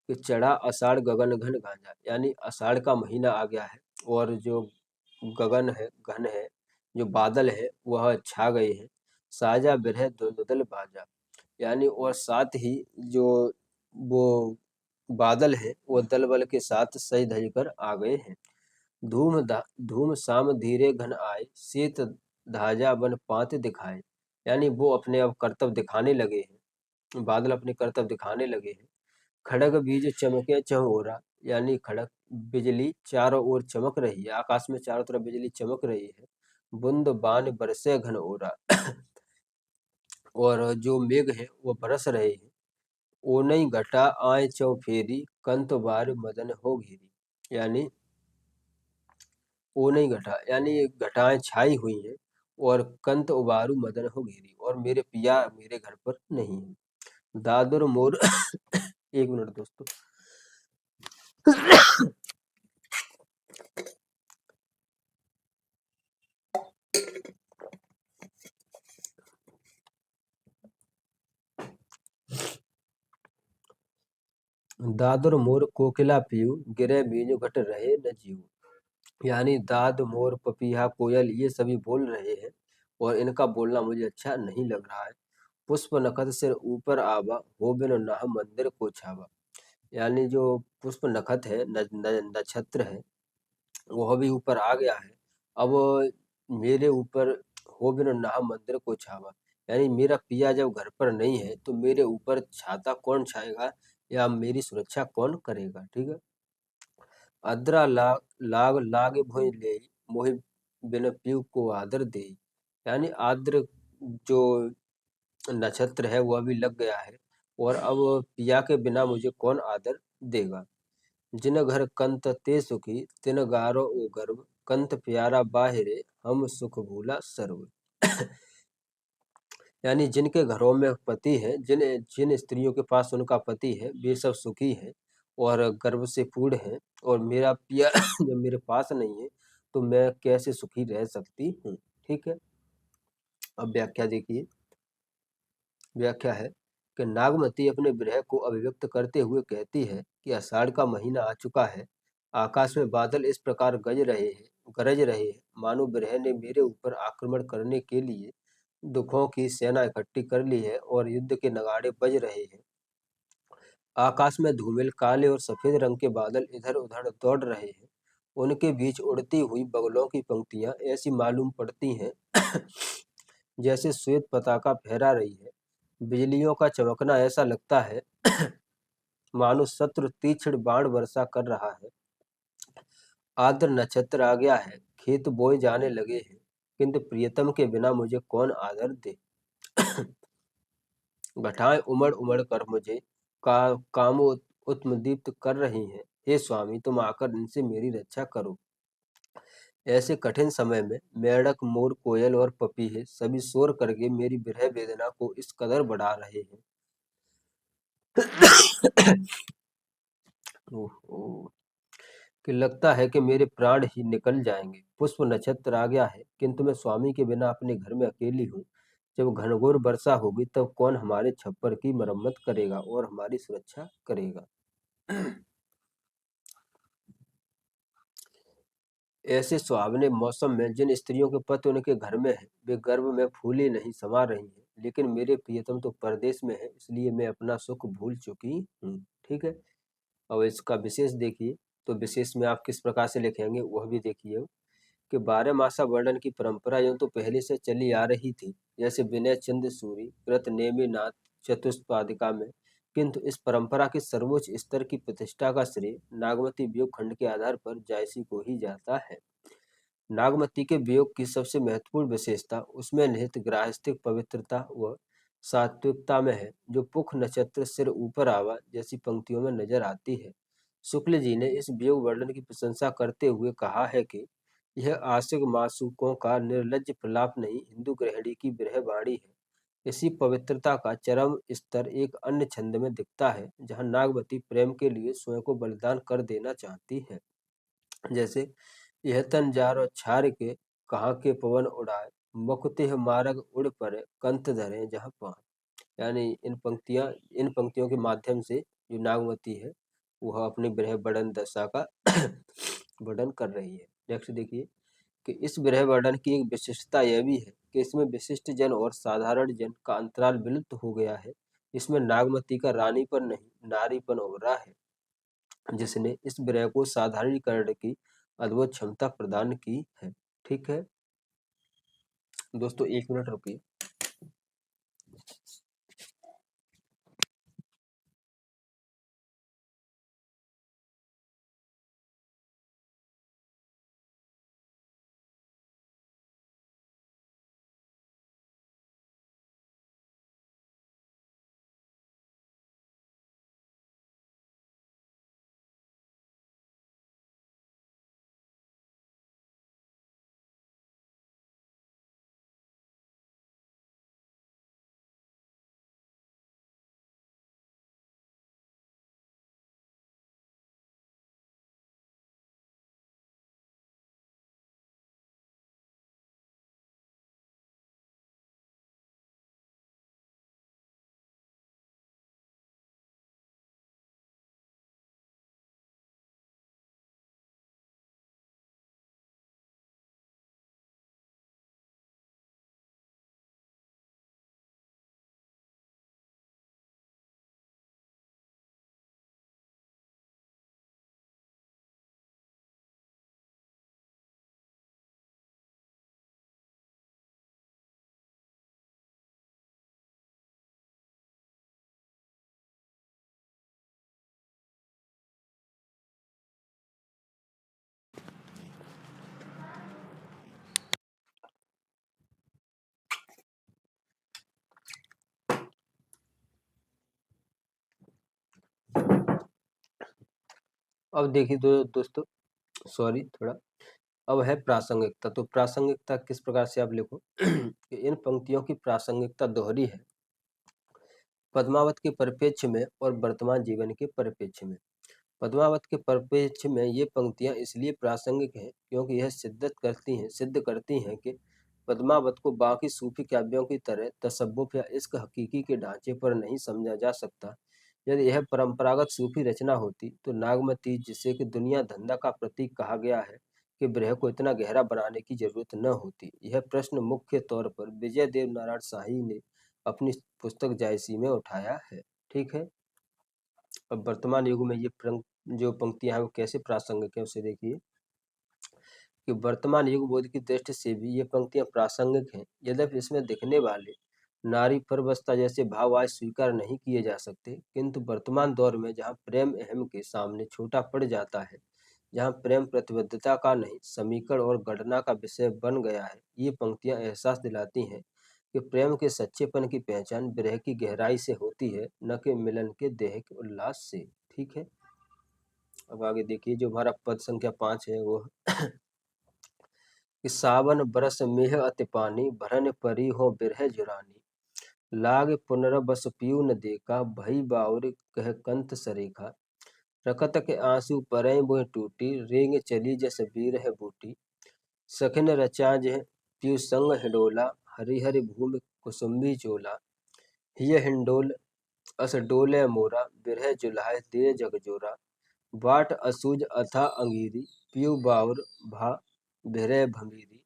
कि चढ़ा आषाढ़ गगन घन गांजा, यानी आषाढ़ का महीना आ गया है और जो गगन है घन है, जो बादल है वह छा गए हैं। साजा बिरह दुंदुदल बाजा, यानी और साथ ही जो वो बादल है वो दल बल के साथ सज धज कर आ गए हैं। धूम शाम धीरे घन आए, शीत धाजा बन पात दिखाए, यानी वो अपने अब कर्तव्य दिखाने लगे हैं। बादल अपने कर्तव्य दिखाने लगे हैं। खड़ग बीज चमके चहुओरा, यानी खड़ग बिजली चारों ओर चमक रही है, आकाश में चारों तरफ बिजली चमक रही है। बूंद बान बरसे घन ओरा, और जो मेघ है वो बरस रहे हैं। ओ नहीं घटा आए चौ फेरी, कंत बार मदन हो घेरी। यानी ओ नहीं घटा, यानी ये घटाएं छाई हुई हैं और कंत उबारू मदन हो घेरी, और मेरे पिया मेरे घर पर नहीं है। दादर मोर एक मिनट दोस्तों। दादर मोर कोकिला पीऊ, गिरे बीज घट रहे न जीव। यानी दाद, मोर, पपीहा, कोयल ये सभी बोल रहे हैं और इनका बोलना मुझे अच्छा नहीं लग रहा है। पुष्प नखत सिर ऊपर आवा, हो बिन नाह मंदिर को छावा। यानी जो पुष्प नखत है, नक्षत्र है, वह भी ऊपर आ गया है। अब मेरे ऊपर हो बिन नाह मंदिर को छावा, यानी मेरा पिया जब घर पर नहीं है तो मेरे ऊपर छाता कौन छाएगा या मेरी सुरक्षा कौन करेगा। ठीक है। अद्रा लाग लागे भोई ले, मोहि बिन पीऊ को आदर दे। यानी आद्र जो नक्षत्र है वह भी लग गया है और अब पिया के बिना मुझे कौन आदर देगा। जिन घर कंत ते सुखी, तिन गारो ओ गर्व, कंत प्यारा बाहिरे, हम सुख भूला सर्व। यानी जिनके घरों में पति है, जिन जिन स्त्रियों के पास उनका पति है, वे सब सुखी हैं और गर्व से पूर्ण हैं, और मेरा पिया जब मेरे पास नहीं है तो मैं कैसे सुखी रह सकती हूँ। ठीक है। अब व्याख्या देखिए। व्याख्या है कि नागमती अपने विरह को अभिव्यक्त करते हुए कहती है कि आषाढ़ का महीना आ चुका है। आकाश में बादल इस प्रकार गरज रहे हैं मानो विरह ने मेरे ऊपर आक्रमण करने के लिए दुखों की सेना इकट्ठी कर ली है और युद्ध के नगाड़े बज रहे हैं। आकाश में धूमिल काले और सफेद रंग के बादल इधर उधर दौड़ रहे हैं। उनके बीच उड़ती हुई बगलों की पंक्तियां ऐसी मालूम पड़ती हैं जैसे श्वेत पताका फहरा रही है। बिजलियों का चमकना ऐसा लगता है मानो शत्रु तीक्ष्ण बाण वर्षा कर रहा है। आद्र नक्षत्र आ गया है, खेत बोए जाने लगे हैं, किंतु प्रियतम के बिना मुझे कौन आदर दे। घटाएं उमड़ उमड़ कर मुझे कामो उत्मदीप्त कर रही हैं। हे स्वामी, तुम आकर इनसे मेरी रक्षा करो। ऐसे कठिन समय में मेढक, मोर, कोयल और पपीहे सभी शोर करके मेरी विरह वेदना को इस कदर बढ़ा रहे हैं। ओहो, कि लगता है कि मेरे प्राण ही निकल जाएंगे। पुष्प नक्षत्र आ गया है, किंतु मैं स्वामी के बिना अपने घर में अकेली हूँ। जब घनघोर वर्षा होगी तब कौन हमारे छप्पर की मरम्मत करेगा और हमारी सुरक्षा करेगा। ऐसे सुहावने मौसम में जिन स्त्रियों के पति उनके घर में है, वे गर्भ में फूली नहीं समा रही हैं, लेकिन मेरे प्रियतम तो परदेश में है, इसलिए मैं अपना सुख भूल चुकी हूँ। ठीक है। अब इसका विशेष देखिए। तो विशेष में आप किस प्रकार से लिखेंगे वह भी देखिए कि 12 मासा वर्णन की परंपरा यूं तो पहले से चली आ रही थी, जैसे विनय चंद्र सूरी कृत नेमिनाथ चतुष्पादिका में, किंतु इस परंपरा के सर्वोच्च स्तर की प्रतिष्ठा का श्रेय नागमती वियोग खंड के आधार पर जायसी को ही जाता है। नागमती के वियोग की सबसे महत्वपूर्ण विशेषता उसमें निहित ग्राहस्थिक पवित्रता व सात्विकता में है, जो पुख नक्षत्र सिर ऊपर आवा जैसी पंक्तियों में नजर आती है। शुक्ल जी ने इस वियोग वर्णन की प्रशंसा करते हुए कहा है कि यह आशिक मासूकों का निर्लज्ज प्रलाप नहीं, हिंदू गृहिणी की विरह वाणी है। इसी पवित्रता का चरम स्तर एक अन्य छंद में दिखता है, जहाँ नागवती प्रेम के लिए स्वयं को बलिदान कर देना चाहती है। जैसे यह तन जारो छार के, कहाँ के पवन उड़ाए, मुकुतिह मार्ग उड़ पड़े, कंत धरे जहाँ पाए। यानी इन पंक्तियों के माध्यम से जो नागवती है वह अपनी विरह वर्णन दशा का वर्णन कर रही है। नेक्स्ट देखिए कि इस विरह वर्णन की एक विशिष्टता यह भी है कि इसमें विशिष्ट जन और साधारण जन का अंतराल विलुप्त हो गया है। इसमें नागमती का रानीपन नहीं नारीपन उभरा है, जिसने इस विरह को साधारणीकरण की अद्भुत क्षमता प्रदान की है। ठीक है दोस्तों, एक मिनट रुकिए। अब देखिए दोस्तों, सॉरी थोड़ा, अब है प्रासंगिकता। तो प्रासंगिकता किस प्रकार से आप लिखो कि इन पंक्तियों की प्रासंगिकता दोहरी है, पद्मावत के परिप्रेक्ष्य में और वर्तमान जीवन के परिप्रेक्ष्य में। पद्मावत के परिप्रेक्ष्य में ये पंक्तियां इसलिए प्रासंगिक हैं क्योंकि यह सिद्ध करती हैं कि पद्मावत को बाकी सूफी काव्यों की तरह तसव्वुफ या इश्क हकीकी के ढांचे पर नहीं समझा जा सकता। यदि यह परंपरागत सूफी रचना होती तो नागमती, जिसे कि दुनिया धंधा का प्रतीक कहा गया है, कि विरह को इतना गहरा बनाने की जरूरत न होती। यह प्रश्न मुख्य तौर पर विजय देव नारायण शाही ने अपनी पुस्तक जायसी में उठाया है। ठीक है। अब वर्तमान युग में ये जो पंक्तियां हैं वो कैसे प्रासंगिक है उसे देखिए कि वर्तमान युग बोध की दृष्टि से भी ये पंक्तियां प्रासंगिक हैं। यद्यपि इसमें दिखने वाले नारी परवस्ता जैसे भाव आज स्वीकार नहीं किए जा सकते, किंतु वर्तमान दौर में जहाँ प्रेम अहम के सामने छोटा पड़ जाता है, जहाँ प्रेम प्रतिबद्धता का नहीं समीकरण और गणना का विषय बन गया है, ये पंक्तियां एहसास दिलाती हैं कि प्रेम के सच्चेपन की पहचान विरह की गहराई से होती है, न कि मिलन के देह के उल्लास से। ठीक है। अब आगे देखिए, जो हमारा पद संख्या 5 है वो कि सावन बरस मेह अति पानी, भरन परी हो बिरह जुरानी। लाग पुनरबस पीऊ न देखा, भई बाउर कह कंत सरेखा। रखत के आंसू परय बोह टूटी, रेंग चली जस बीरह बूटी। सखिन रचा जह पीऊ संग हिडोला, हरिहर भूमि कुसुम्भी चोला। हिय हिंडोल अस डोले मोरा, बिरह जुलाहे दे जग जोरा। बाट असूज अथा अंगीरी, पीऊ बाउर भा बिरह भंगीरी।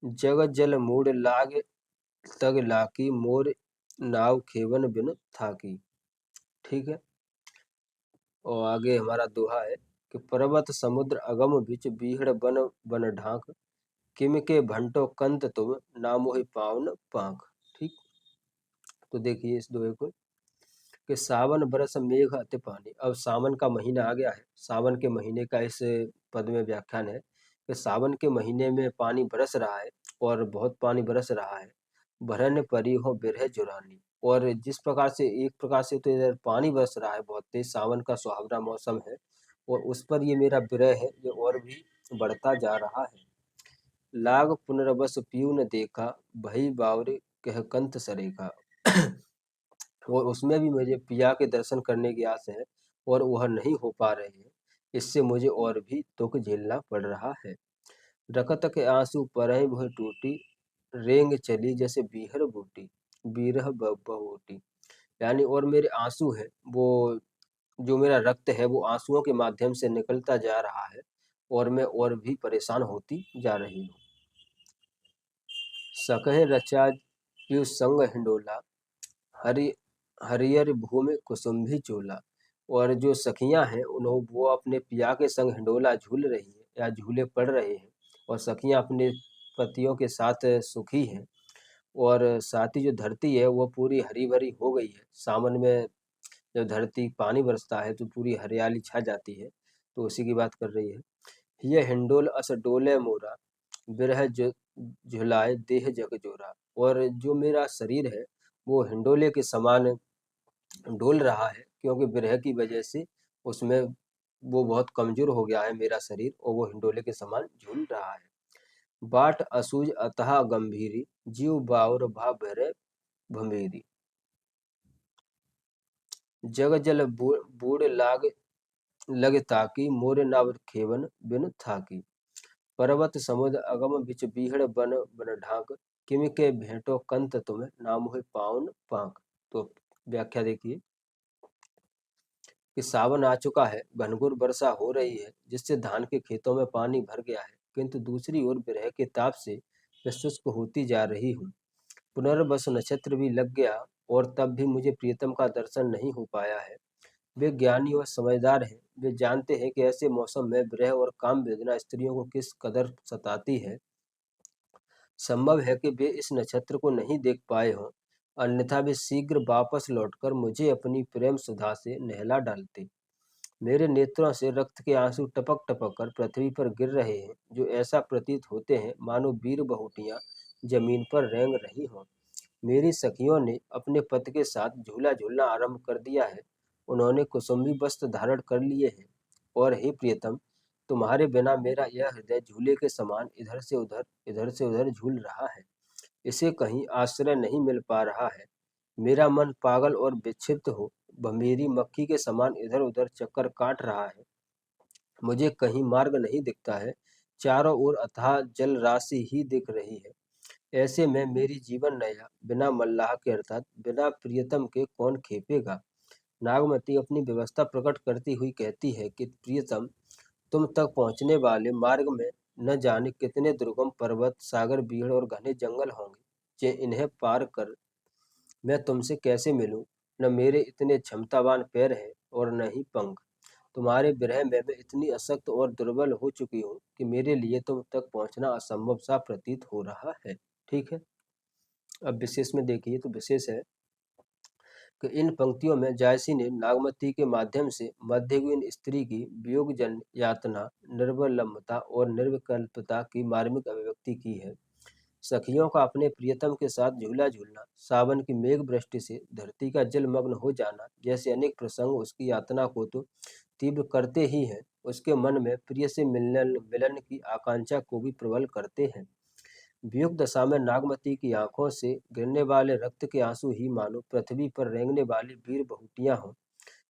जग जल मूड लाग तग लाकी, मोर नाव खेवन बिन थाकी। ठीक है। और आगे हमारा दोहा है कि पर्वत समुद्र अगम बिच, बीहड़ बन बन ढाक। किम के भंटो कंत तुम, ना मोहि पावन पांख। ठीक। तो देखिए इस दोहे को कि सावन बरस मेघ अति पानी। अब सावन का महीना आ गया है। सावन के महीने का इस पद में व्याख्यान है कि सावन के महीने में पानी बरस रहा है और बहुत पानी बरस रहा है। भरन परी हो बिरह जुरानी। और जिस प्रकार से, एक प्रकार से तो इधर पानी बरस रहा है बहुत तेज, सावन का सुहावना मौसम है, और उस पर ये मेरा विरह है ये और भी बढ़ता जा रहा है। लाग पुनर्बस पीऊ न देखा, भई बावरे कह कंत सरेखा। और उसमें भी मुझे पिया के दर्शन करने की आस है और वह नहीं हो पा रहे हैं। इससे मुझे और भी दुख झेलना पड़ रहा है। रकत के आंसू परहि भोय टूटी, रेंग चली जैसे बीहर बूटी। बीरह बहूटी। यानी और मेरे आंसू है वो, जो मेरा रक्त है वो आंसुओं के माध्यम से निकलता जा रहा है और मैं और भी परेशान होती जा रही हूँ। सकहे रचा पीयू संग हिंडोला, हरि हरियर भूमि कुसुम्भी चोला। और जो सखियां हैं उन्हों वो अपने पिया के संग हिंडोला झूल रही है या झूले पड़ रहे हैं, और सखियां अपने पतियों के साथ सुखी हैं। और साथ ही जो धरती है वो पूरी हरी भरी हो गई है। सावन में जब धरती पानी बरसता है तो पूरी हरियाली छा जाती है, तो उसी की बात कर रही है। ये हिंडोल अस डोले मोरा, बिरह झुलाए देह जग जोरा। और जो मेरा शरीर है वो हिंडोले के समान डोल रहा है, क्योंकि विरह की वजह से उसमें वो बहुत कमजोर हो गया है मेरा शरीर, और वो हिंडोले के समान झूल रहा है। बाट असूज अतः गंभीरी, जीव बाउर भा भरे भंभीरी। जग जल बूढ़ लाग लग ताकी, मोर नाव खेवन बिन थाकी। पर्वत समुद्र अगम बिच, बीहड़ बन बन ढाक। किम के भेंटो कंत तुम्हें, नाम हुए पावन पाक। तो व्याख्या देखिए कि सावन आ चुका है, घनघोर वर्षा हो रही है जिससे धान के खेतों में पानी भर गया है, किंतु दूसरी ओर विरह के ताप से मैं शुष्क होती जा रही हूँ। पुनर्वसु नक्षत्र भी लग गया और तब भी मुझे प्रियतम का दर्शन नहीं हो पाया है। वे ज्ञानी और समझदार हैं, वे जानते हैं कि ऐसे मौसम में विरह और काम वेदना स्त्रियों को किस कदर सताती है। संभव है कि वे इस नक्षत्र को नहीं देख पाए हों, अन्यथा वे शीघ्र वापस लौटकर मुझे अपनी प्रेम सुधा से नहला डालते। मेरे नेत्रों से रक्त के आंसू टपक टपक कर पृथ्वी पर गिर रहे हैं, जो ऐसा प्रतीत होते हैं मानो वीर बहुटियां जमीन पर रेंग रही हों। मेरी सखियों ने अपने पति के साथ झूला झूलना आरंभ कर दिया है। उन्होंने कुसुम्भी वस्त्र धारण कर लिए हैं। और हे प्रियतम, तुम्हारे बिना मेरा यह हृदय झूले के समान इधर से उधर झूल रहा है। इसे कहीं आश्रय नहीं मिल पा रहा है। मेरा मन पागल और विक्षिप्त हो भंभीरी मक्खी के समान इधर उधर चक्कर काट रहा है। मुझे कहीं मार्ग नहीं दिखता है। चारों ओर अथाह जल राशि ही दिख रही है। ऐसे में मेरी जीवन नैया बिना मल्लाह के अर्थात बिना प्रियतम के कौन खेपेगा। नागमती अपनी व्यवस्था प्रकट करती हुई कहती है कि प्रियतम, तुम तक पहुंचने वाले मार्ग में न जाने कितने दुर्गम पर्वत, सागर, बीड़ और घने जंगल होंगे, जे इन्हें पार कर मैं तुमसे कैसे मिलूं। न मेरे इतने क्षमतावान पैर हैं और न ही पंख। तुम्हारे विरह में मैं इतनी अशक्त और दुर्बल हो चुकी हूँ कि मेरे लिए तुम तक पहुंचना असंभव सा प्रतीत हो रहा है। ठीक है। अब विशेष में देखिए तो विशेष है कि इन पंक्तियों में जायसी ने नागमती के माध्यम से मध्ययुगीन स्त्री की वियोग जन यातना, निर्वलंबता और निर्विकल्पता की मार्मिक अभिव्यक्ति की है। सखियों का अपने प्रियतम के साथ झूला झूलना, सावन की मेघ वृष्टि से धरती का जलमग्न हो जाना जैसे अनेक प्रसंग उसकी यातना को तो तीव्र करते ही हैं, उसके मन में प्रिय से मिलन मिलन की आकांक्षा को भी प्रबल करते हैं। वियोग दशा में नागमती की आंखों से गिरने वाले रक्त के आंसू ही मानो पृथ्वी पर रेंगने वाली वीर बहुटियां हों।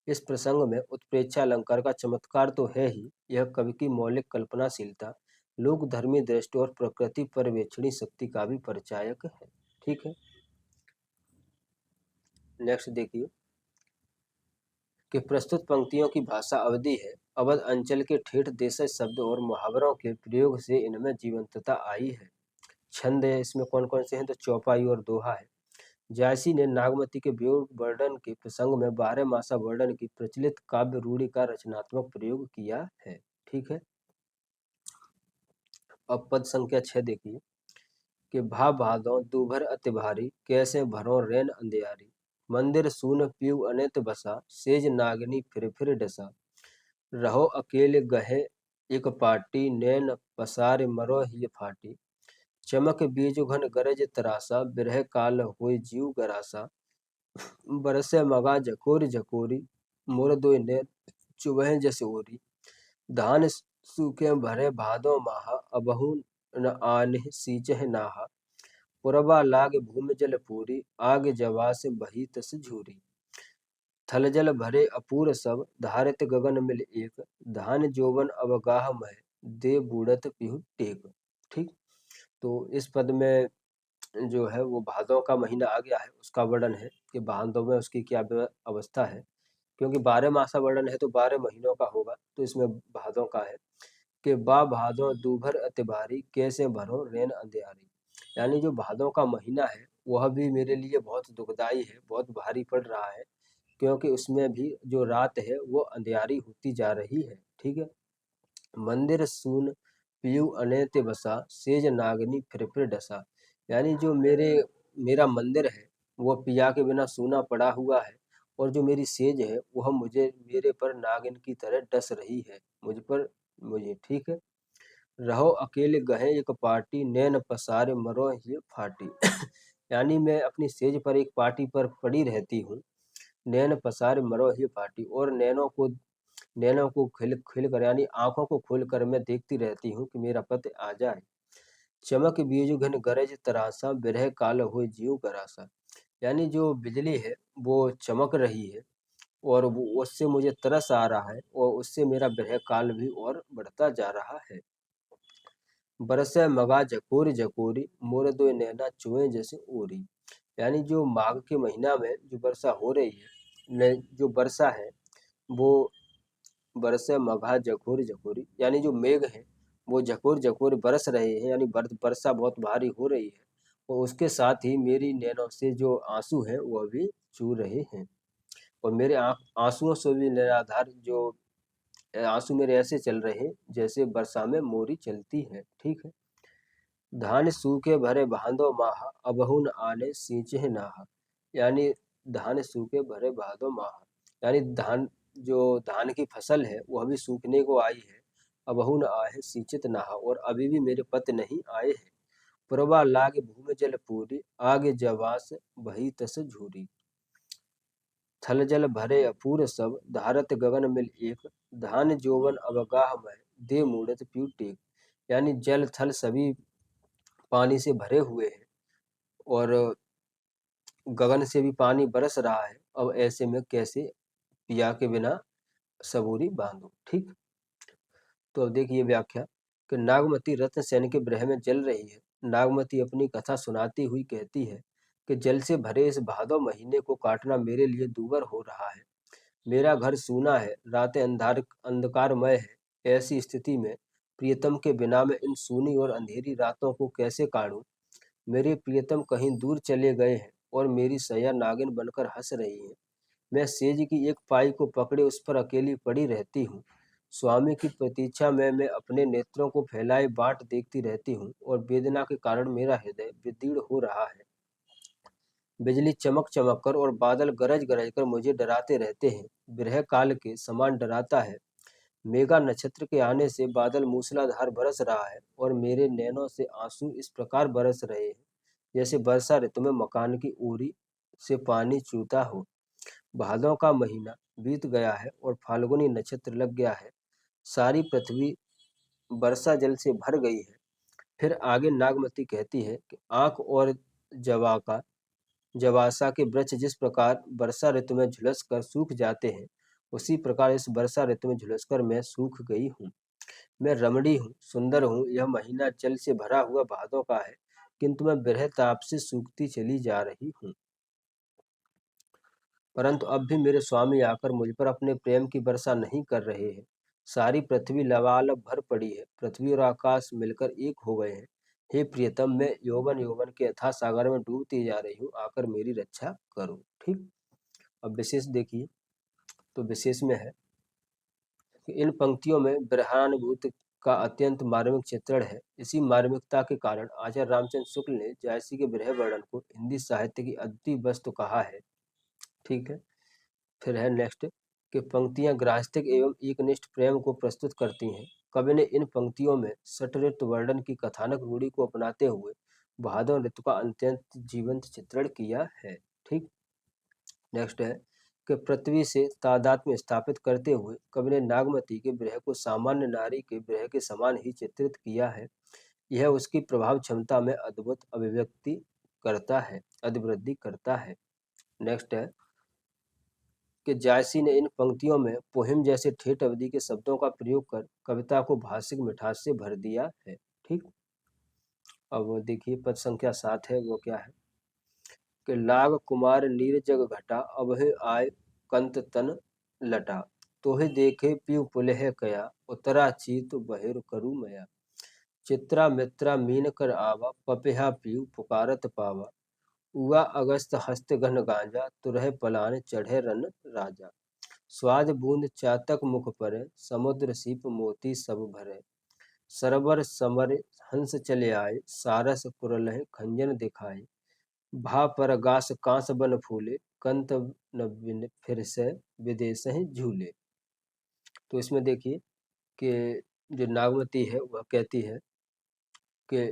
इस प्रसंग में उत्प्रेक्षा अलंकार का चमत्कार तो है ही, यह कवि की मौलिक कल्पनाशीलता, लोक धर्मी दृष्टि और प्रकृति पर्यवेक्षणी शक्ति का भी परिचायक है। ठीक है। नेक्स्ट देखिए कि प्रस्तुत पंक्तियों की भाषा अवधि है। अवध अंचल के ठेठ देशज शब्द और मुहावरों के प्रयोग से इनमें जीवंतता आई है। छंद है इसमें कौन कौन से हैं तो चौपाई और दोहा है। जायसी ने नागमती के वियोग वर्णन के प्रसंग में बारह मासा वर्णन की प्रचलित काव्य रूढ़ि का रचनात्मक प्रयोग किया है। ठीक है। अब पद संख्या 6 देखिए कि भा भादो दूभर अति भारी, कैसे भरो रैन अंधियारी। मंदिर सून पीऊ अनित बसा, सेज नागनी फिर डसा। रहो अकेले गहे एक पाटी, नैन पसार मरो ही फाटी। चमक बीज घन गरज तरासा, बिरह काल होय जीव गरासा। बरसे मगा झकोरी झकोरी, मोर दोय नैन चुबह जस ओरी। धान सूखे भरे भादो माहा, अबहु न आन्ह सींचह नाहा। पुरबा लाग भूमि जल पूरी, आग जवास बही तस झूरी। थल जल भरे अपूर सब, धारित गगन मिल एक। धान जोवन अवगाह मह, दे बूढ़त पिहु टेक। ठीक। तो इस पद में जो है वो भादों का महीना आ गया है, उसका वर्णन है कि भादों में उसकी क्या अवस्था है। क्योंकि 12 मासा वर्णन है तो 12 महीनों का होगा, तो इसमें भादों का है कि बा भादो दूभर अति भारी, कैसे भरो रैन अंधियारी। यानी जो भादों का महीना है वह भी मेरे लिए बहुत दुखदाई है, बहुत भारी पड़ रहा है, क्योंकि उसमें भी जो रात है वो अंधियारी होती जा रही है। ठीक है। मंदिर सून पीयू अनैत बसा, सेज नागनी फिर डसा। यानी जो मेरा मंदिर है वो पिया के बिना सूना पड़ा हुआ है, और जो मेरी सेज है वह मेरे पर नागिन की तरह डस रही है, मुझे। ठीक है। रहो अकेले गहे एक पार्टी, नैन पसारे मरो ही फाटी। यानी मैं अपनी सेज पर एक पार्टी पर पड़ी रहती हूँ। नैन पसारे मरो ही फाटी, और नैनों को खिल खिल कर यानी आंखों को खोल कर मैं देखती रहती हूँ कि मेरा पति आ जाए। चमक बीज घन गरज तरासा, बिरह काल हो जीव गरासा। यानी जो बिजली है वो चमक रही है, और वो उससे मुझे तरस आ रहा है, और उससे मेरा बिरह काल भी और बढ़ता जा रहा है। बरसे मगा झकोरी झकोरी, मोर दो नैना चुए जैसे ओरी। यानी जो माघ के महीना में जो वर्षा हो रही है, जो वर्षा है वो बरसे मघा झकोरी झकोरी, यानी जो मेघ है वो झकोर झकोर बरस रहे हैं, यानी वर्षा बहुत भारी हो रही है, और उसके साथ ही मेरी नैनों से जो आंसू हैं वह भी चू रहे हैं, और मेरे आंसुओं से भी निराधार जो आंसू मेरे ऐसे चल रहे हैं जैसे वर्षा में मोरी चलती है। ठीक है। धान सूखे भरे बांधो माहा, अबहुन आने सींचे नाहा। यानी धान सूखे भरे बांधो माहा, यानी धान की फसल है वह भी सूखने को आई है। अबहुन आए सींचित नाहा, और अभी भी मेरे पति नहीं आए हैं। पुरबा लागे भूमि जल पूरी, आगे जवास बही तस झूरी। थल जल भरे अपूर सब, धारत गगन मिल एक, धान जोवन अवगाह में, दे मूरत पीऊ टेक। यानी जल थल सभी पानी से भरे हुए हैं और गगन से भी पानी बरस रहा है। अब ऐसे में कैसे पिया के बिना सबूरी बांधो। ठीक, तो अब देखिए व्याख्या कि नागमती रत्नसेन के विरह में जल रही है। नागमती अपनी कथा सुनाती हुई कहती है कि जल से भरे इस भादो महीने को काटना मेरे लिए दूभर हो रहा है। मेरा घर सूना है, रातें अंधकारमय है। ऐसी स्थिति में प्रियतम के बिना मैं इन सूनी और अंधेरी रातों को कैसे काटूं। मेरे प्रियतम कहीं दूर चले गए हैं और मेरी सैया नागिन बनकर हंस रही है। मैं सेज की एक पाई को पकड़े उस पर अकेली पड़ी रहती हूँ। स्वामी की प्रतीक्षा में मैं अपने नेत्रों को फैलाए बाट देखती रहती हूँ और वेदना के कारण मेरा हृदय विदीर्ण हो रहा है। बिजली चमक चमक कर और बादल गरज गरज कर मुझे डराते रहते हैं। विरह काल के समान डराता है। मेघा नक्षत्र के आने से बादल मूसलाधार बरस रहा है और मेरे नैनों से आंसू इस प्रकार बरस रहे हैं जैसे वर्षा ऋतु में मकान की ओरी से पानी चूता हो। भादों का महीना बीत गया है और फाल्गुनी नक्षत्र लग गया है। सारी पृथ्वी वर्षा जल से भर गई है। फिर आगे नागमती कहती है कि आंख और जवाका जवासा के वृक्ष जिस प्रकार वर्षा ऋतु में झुलस कर सूख जाते हैं, उसी प्रकार इस वर्षा ऋतु में झुलसकर मैं सूख गई हूँ। मैं रमणी हूँ, सुंदर हूँ। यह महीना जल से भरा हुआ भादों का है, किंतु मैं विरह ताप से सूखती चली जा रही हूँ। परंतु अब भी मेरे स्वामी आकर मुझ पर अपने प्रेम की वर्षा नहीं कर रहे हैं। सारी पृथ्वी लबालब भर पड़ी है। पृथ्वी और आकाश मिलकर एक हो गए हैं। हे प्रियतम, मैं यौवन यौवन के अथाह सागर में डूबती जा रही हूँ, आकर मेरी रक्षा करो। ठीक, अब विशेष देखिए, तो विशेष में है कि इन पंक्तियों में विरहानुभूति का अत्यंत मार्मिक चित्रण है। इसी मार्मिकता के कारण आचार्य रामचंद्र शुक्ल ने जायसी के विरह वर्णन को हिंदी साहित्य की अद्वितीय वस्तु कहा है। ठीक है, फिर है नेक्स्ट कि पंक्तियां ग्रास्तिक एवं एकनिष्ठ प्रेम को प्रस्तुत करती हैं। कवि ने इन पंक्तियों में सट ऋतु वर्णन की कथानक रूढ़ी को अपनाते हुए भादो ऋतु का अत्यंत जीवंत चित्रण किया है। ठीक, नेक्स्ट है कि पृथ्वी से तादात्म्य स्थापित करते हुए कवि ने नागमती के विरह को सामान्य नारी के विरह के समान ही चित्रित किया है। यह उसकी प्रभाव क्षमता में अद्भुत अभिव्यक्ति करता है, अभिवृद्धि करता है। नेक्स्ट है कि जायसी ने इन पंक्तियों में पोहिम जैसे ठेठ अवधि के शब्दों का प्रयोग कर कविता को भाषिक मिठास से भर दिया है। ठीक, अब वो देखिए पद संख्या 7 है, वो क्या है कि लाग कुमार नीर जग घटा, अबहि आय कंत तन लटा, तोहि देखे पीव पुलह कया, उतरा चीत बहिर करू मया। चित्रा मित्रा मीन कर आवा, पपिहा पीव पुकारत पावा, उआ अगस्त हस्त घन गांजा, तुरह पलान चढ़े रन राजा। स्वाद बूंद चातक मुख पर, समुद्र सीप मोती सब भरे, सरबर समर हंस चले आए, सारस पुरलह खंजन दिखाए, भा पर गास कांस बन फूले, कंत न फिर से विदेश झूले। तो इसमें देखिए कि जो नागमती है वह कहती है कि